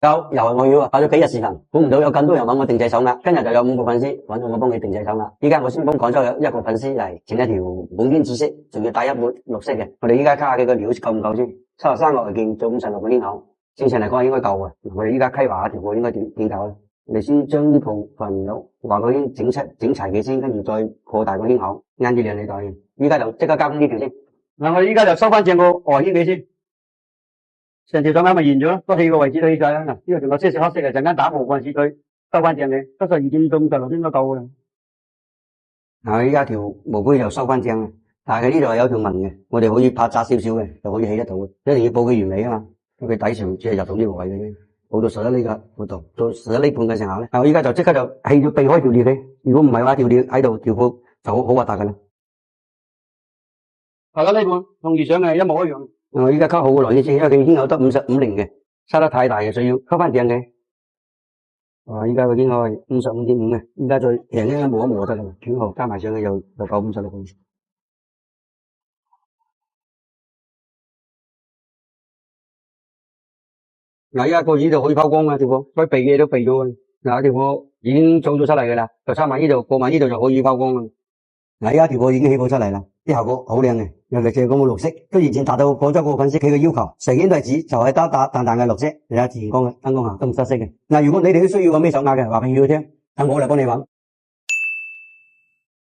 又係我要啊，拍咗幾日視頻，估唔到有咁多人揾我定製手鈪，今日就有5個粉絲揾我幫佢定製手鈪。依家我先幫廣州有1個粉絲嚟整一條滿天紫色，仲要帶一抹綠色嘅。我哋依家卡下佢個料夠唔夠先？33個件做56個鏈口，正常嚟講應該夠嘅。我哋依家規劃下條貨應該點搞咧？我哋先將呢部分料話佢已經整齊嘅先，跟住再擴大個鏈口，啱啲靚你袋。依家就即刻加工呢條先。嗱，我哋依家就收翻正個外圈俾先。成條手鈪咪完咗咯，嗰4個位置都起晒啦。嗱，呢個仲有些少黑色嘅，陣間打部嗰陣時佢收翻正嘅，72點到56點都夠嘅。嗱，依家條毛杯就收翻正嘅，但係佢呢度係有條紋嘅，我哋可以拍窄少少嘅，就可以起得到嘅。一定要保佢完美啊嘛，佢底上只係入到呢個位嘅啫，保到11厘嘅幅度，到11厘半嘅成效咧。嗱，我依家就即刻就係要避開條裂嘅，如果唔係話條裂喺度條褲就好核突噶啦。大家呢半同預想嘅一模一樣。我依家溝好個螺絲先，因為佢牽口得55厘嘅，差得太大嘅，所以要溝翻正嘅。依家個牽口係55.5嘅，依家再平啲磨一磨得啦，捲號加埋上去又夠56毫。嗱，依家個耳度可以拋光啦，條貨該避嘅都避咗嘅。嗱，條貨已經做咗出嚟嘅啦，就插埋呢度，過埋呢度就可以拋光啦。嗱，依家條貨已經起好出嚟啦，啲效果好靚嘅，尤其是嗰個綠色，都完全達到廣州嗰個粉絲佢嘅要求。成件都係紙，就係得淡淡嘅綠色，你睇自然光嘅燈光下都唔失色嘅。嗱，如果你哋都需要個咩手鈪嘅，話俾我聽，等我嚟幫你揾。